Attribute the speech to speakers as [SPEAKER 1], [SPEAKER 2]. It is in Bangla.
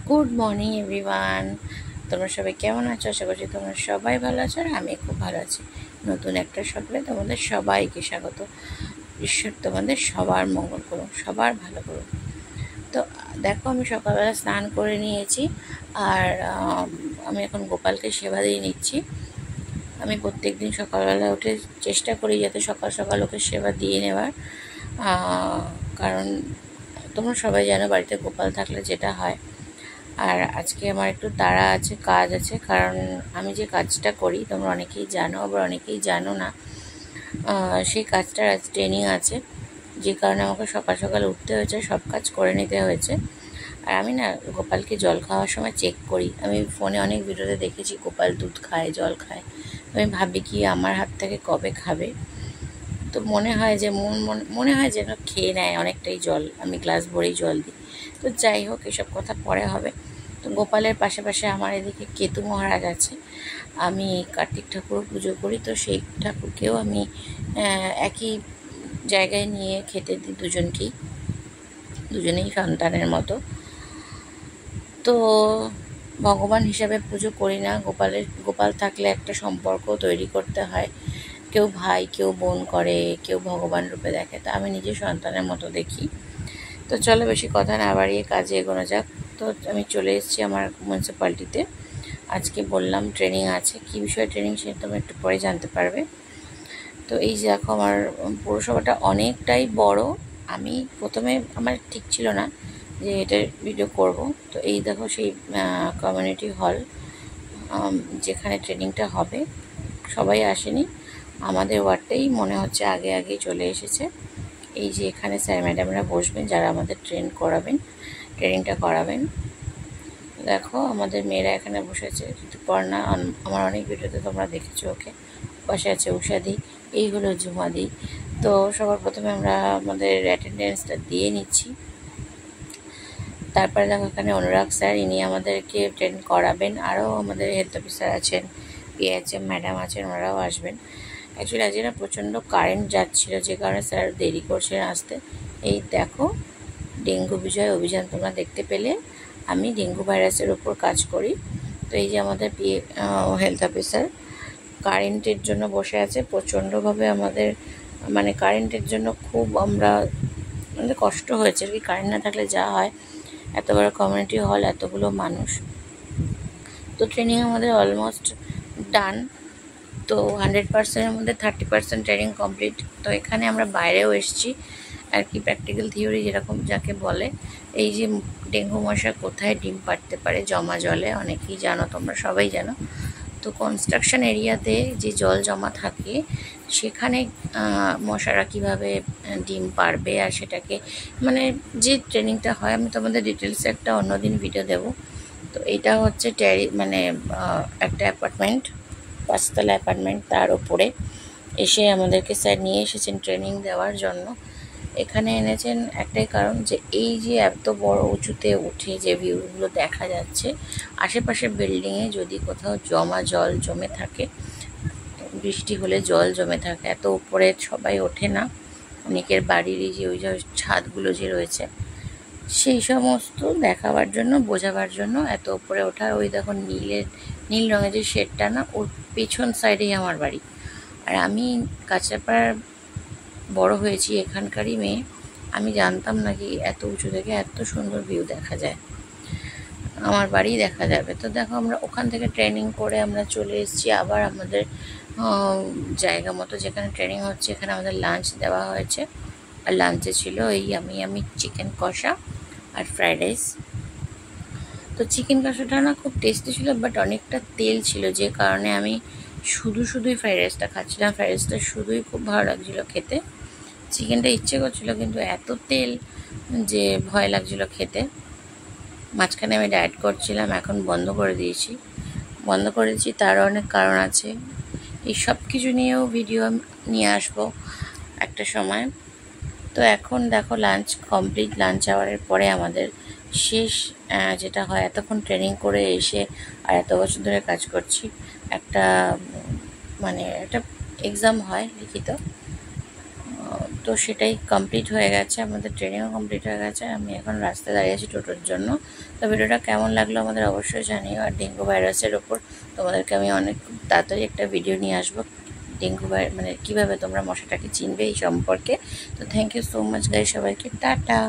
[SPEAKER 1] Good morning everyone. তোমরা সবাই কেমন আছো? আশা করছি তোমরা সবাই ভালো আছো, আর আমি খুব ভালো আছি। নতুন একটা সকালে তোমাদের সবাইকে স্বাগত। ঈশ্বর তোমাদের সবার মঙ্গল করুন, সবার ভালো করুন। তো দেখো, আমি সকালবেলা স্নান করে নিয়েছি, আর আমি এখন গোপালকে সেবা দিয়ে নিচ্ছি। আমি প্রত্যেক দিন সকালবেলা উঠে চেষ্টা করি যাতে সকাল সকাল ওকে সেবা দিয়ে নেওয়ার, কারণ তোমরা সবাই জানো বাড়িতে গোপাল থাকলে যেটা হয়। আর আজকে আমার একটু তাড়া আছে, কাজ আছে, কারণ আমি যে কাজটা করি তোমরা অনেকেই জানো, আবার অনেকেই জানো না। সেই কাজটার আজ ট্রেনিং আছে, যে কারণে আমাকে সকাল সকাল উঠতে হয়েছে, সব কাজ করে নিতে হয়েছে। আর আমি না গোপালকে জল খাওয়ার সময় চেক করি। আমি ফোনে অনেক ভিডিওতে দেখেছি গোপাল দুধ খায়, জল খায়। আমি ভাবি কি আমার হাত থেকে কবে খাবে। তো মনে হয় যে মনে হয় যেন খেয়ে নেয় অনেকটাই জল, আমি গ্লাস ভরেই জল দিই। তো যাই হোক, এসব কথা পরে হবে। তো গোপালের পাশে আমার এদিকে কেতু মহারাজ আছে। আমি কার্তিক ঠাকুর পুজো করি, তো সেই ঠাকুরকেও আমি একই জায়গায় নিয়ে খেতে দিই দুজনেই সন্তানের মতো। তো ভগবান হিসাবে পুজো করি না, গোপাল থাকলে একটা সম্পর্ক তৈরি করতে হয়। কেউ ভাই, কেউ বোন করে, কেউ ভগবান রূপে দেখে, তা আমি নিজে সন্তানের মতো দেখি। তো চলো বেশি কথা না বাড়িয়ে কাজে এগোনো যাক। তো আমি চলে এসেছি আমার মিউনিসিপ্যালিটিতে। আজকে বললাম ট্রেনিং আছে, কী বিষয়ে ট্রেনিং সেটা তোমরা একটু পরে জানতে পারবে। তো এই যে দেখো, আমার পৌরসভাটা অনেকটাই বড়। আমি প্রথমে আমার ঠিক ছিল না যে এটা ভিডিও করব। তো এই দেখো সেই কমিউনিটি হল, যেখানে ট্রেনিংটা হবে। সবাই আসেনি, আমাদের ওয়ার্ডটাই মনে হচ্ছে আগে আগেই চলে এসেছে। এই যে এখানে স্যার ম্যাডামরা বসবেন, যারা আমাদের ট্রেনিংটা করাবেন। দেখো আমাদের মেয়েরা এখানে বসেছে, ঋতুপর্ণা, আমার অনেক ভিডিওতে তোমরা দেখেছো ওকে। পাশে আছে উষাদি, এই হলো ঝুমাদি। তো সবার প্রথমে আমরা আমাদের অ্যাটেন্ডেন্সটা দিয়ে নিচ্ছি। তারপরে দেখো এখানে অনুরাগ স্যার, ইনি আমাদেরকে ট্রেন করাবেন। আরও আমাদের হেলথ অফিসার আছেন, পিএইচএম ম্যাডাম আছেন, ওনারাও আসবেন। অ্যাকচুয়ালি আজকে না প্রচণ্ড কারেন্ট যাচ্ছিলো, যে কারণে স্যার দেরি করছেন আসতে। এই দেখো, ডেঙ্গু বিজয় অভিযান তোমরা দেখতে পেলে। আমি ডেঙ্গু ভাইরাসের ওপর কাজ করি। তো এই যে আমাদের হেলথ অফিসার কারেন্টের জন্য বসে আছে প্রচণ্ডভাবে। আমাদের মানে কারেন্টের জন্য খুব আমাদের কষ্ট হয়েছে আর কি। কারেন্ট না থাকলে যা হয়, এত বড় কমিউনিটি হল, এতগুলো মানুষ। তো ট্রেনিং আমাদের অলমোস্ট ডান। তো 100%-এর মধ্যে 30% ট্রেনিং কমপ্লিট। তো এখানে আমরা বাইরেও এসেছি আর কি, প্র্যাকটিক্যাল থিওরি যেরকম যাকে বলে। এই যে ডেঙ্গু মশা কোথায় ডিম পাড়তে পারে, জমা জলে, অনেকেই জানো, তোমরা সবাই জানো। তো কনস্ট্রাকশন এরিয়াতে যে জল জমা থাকে, সেখানে মশারা কীভাবে ডিম পারবে, আর সেটাকে মানে যে ট্রেনিংটা হয়, আমি তোমাদের ডিটেলসে একটা অন্যদিন ভিডিও দেবো। তো এটা হচ্ছে একটা অ্যাপার্টমেন্ট, 5তলা অ্যাপার্টমেন্ট, তার ওপরে এসে আমাদেরকে স্যার নিয়ে এসেছেন ট্রেনিং দেওয়ার জন্য। এখানে এনেছেন একটাই কারণ, যে এই যে এত বড় উঁচুতে উঠে যে ভিউগুলো দেখা যাচ্ছে, আশেপাশের বিল্ডিংয়ে যদি কোথাও জল জমে থাকে, বৃষ্টি হলে জল জমে থাকে, এত উপরে সবাই ওঠে না। অনেকের বাড়ির যে ওই যে ছাদগুলো যে রয়েছে, সেই সমস্ত দেখাবার জন্য, বোঝাবার জন্য এত উপরে ওঠা। ওই দেখো নীল রঙের যে শেডটা না, ওর পেছন সাইডেই আমার বাড়ি। আর আমি কাঁচরাপাড়ার বড় হয়েছি, এখানকারই মেয়ে। আমি জানতাম না কি এত উঁচু থেকে এত সুন্দর ভিউ দেখা যায়, আমার বাড়ি দেখা যাবে। তো দেখো, আমরা ওখান থেকে ট্রেনিং করে আমরা চলে এসেছি আবার আমাদের জায়গা মতো, যেখানে ট্রেনিং হচ্ছে। এখানে আমাদের লাঞ্চ দেওয়া হয়েছে, আর লাঞ্চে ছিল এই আমি চিকেন কষা আর ফ্রাইড রাইস। তো চিকেন কষাটা না খুব টেস্টি ছিল, বাট অনেকটা তেল ছিল, যে কারণে আমি শুধুই ফ্রাইড রাইসটা খাচ্ছিলাম। ফ্রাইড রাইসটা শুধুই খুব ভালো লাগছিলো খেতে। চিকেনটা ইচ্ছে করছিলো, কিন্তু এত তেল যে ভয় লাগছিলো খেতে। মাঝখানে আমি ডায়েট করছিলাম, এখন বন্ধ করেছি। তারও অনেক কারণ আছে। এই সব কিছু নিয়েও ভিডিও নিয়ে আসবো একটা সময়। তো এখন দেখো লাঞ্চ কমপ্লিট। লাঞ্চ আওয়ারের পরে আমাদের শেষ যেটা হয়, এতক্ষণ ট্রেনিং করে এসে আর এত বছর ধরে কাজ করছি, একটা এক্সাম হয় লিখিত। তো সেটাই কমপ্লিট হয়ে গেছে, আমাদের ট্রেনিংও কমপ্লিট হয়ে গেছে। আমি এখন রাস্তায় দাঁড়িয়ে আছি টোটোর জন্য। তো ভিডিওটা কেমন লাগলো আমাদের অবশ্যই জানিও। আর ডেঙ্গু ভাইরাসের ওপর তোমাদেরকে আমি অনেক তাড়াতাড়ি একটা ভিডিও নিয়ে আসবো, ডেঙ্গু ভাইরাস মানে কীভাবে তোমরা মশাটাকে চিনবে এই সম্পর্কে। তো thank you so much guys, সবাইকে টাটা।